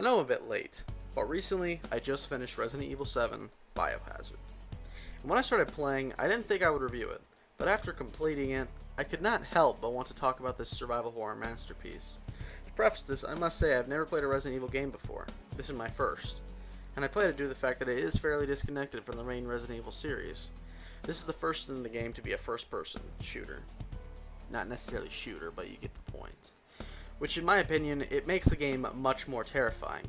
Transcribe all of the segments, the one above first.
I know I'm a bit late, but recently I just finished Resident Evil 7 Biohazard. And when I started playing, I didn't think I would review it, but after completing it, I could not help but want to talk about this survival horror masterpiece. To preface this, I must say I've never played a Resident Evil game before. This is my first, and I play it due to the fact that it is fairly disconnected from the main Resident Evil series. This is the first in the game to be a first-person shooter. Not necessarily shooter, but you get the point. Which, in my opinion, it makes the game much more terrifying.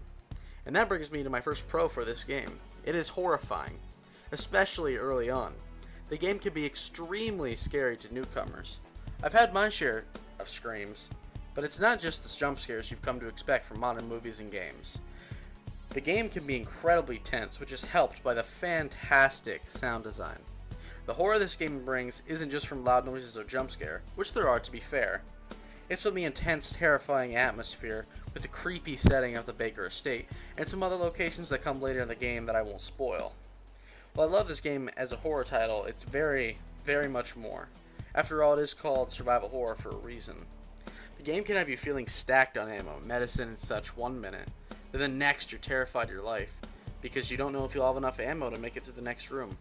And that brings me to my first pro for this game. It is horrifying, especially early on. The game can be extremely scary to newcomers. I've had my share of screams, but it's not just the jump scares you've come to expect from modern movies and games. The game can be incredibly tense, which is helped by the fantastic sound design. The horror this game brings isn't just from loud noises or jump scare, which there are to be fair. It's from the intense, terrifying atmosphere with the creepy setting of the Baker estate, and some other locations that come later in the game that I won't spoil. While I love this game as a horror title, it's very, very much more. After all, it is called survival horror for a reason. The game can have you feeling stacked on ammo, medicine, and such one minute, then the next you're terrified of your life, because you don't know if you'll have enough ammo to make it to the next room.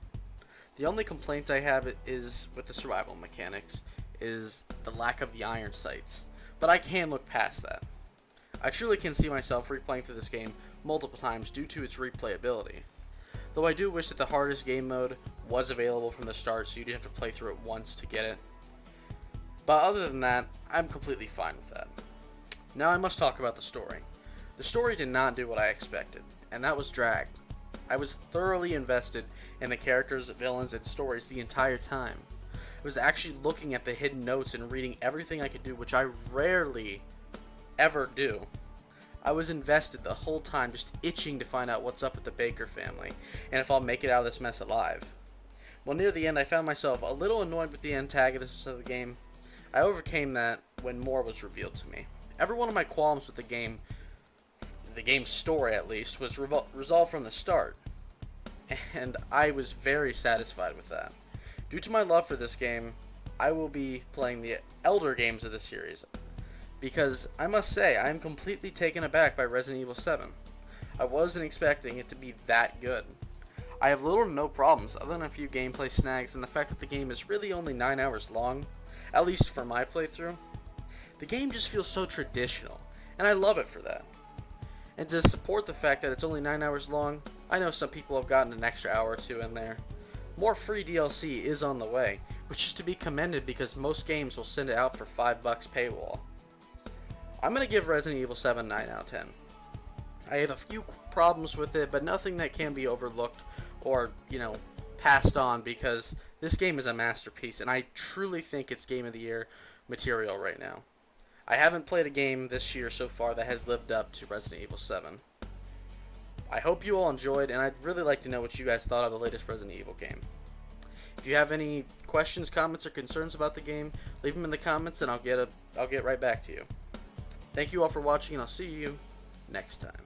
The only complaints I have is with the survival mechanics, is the lack of the iron sights, but I can look past that. I truly can see myself replaying through this game multiple times due to its replayability, though I do wish that the hardest game mode was available from the start so you didn't have to play through it once to get it. But other than that, I'm completely fine with that. Now I must talk about the story. The story did not do what I expected, and that was dragged. I was thoroughly invested in the characters, villains, and stories the entire time. I was actually looking at the hidden notes and reading everything I could do, which I rarely ever do. I was invested the whole time, just itching to find out what's up with the Baker family, and if I'll make it out of this mess alive. Well, near the end, I found myself a little annoyed with the antagonists of the game. I overcame that when more was revealed to me. Every one of my qualms with the game's story at least, was resolved from the start, and I was very satisfied with that. Due to my love for this game, I will be playing the elder games of the series, because I must say, I am completely taken aback by Resident Evil 7. I wasn't expecting it to be that good. I have little to no problems other than a few gameplay snags and the fact that the game is really only 9 hours long, at least for my playthrough. The game just feels so traditional, and I love it for that. And to support the fact that it's only 9 hours long, I know some people have gotten an extra hour or two in there. More free DLC is on the way, which is to be commended because most games will send it out for $5 paywall. I'm going to give Resident Evil 7 9 out of 10. I have a few problems with it, but nothing that can be overlooked or, passed on, because this game is a masterpiece, and I truly think it's Game of the Year material right now. I haven't played a game this year so far that has lived up to Resident Evil 7. I hope you all enjoyed, and I'd really like to know what you guys thought of the latest Resident Evil game. If you have any questions, comments, or concerns about the game, leave them in the comments and I'll get right back to you. Thank you all for watching, and I'll see you next time.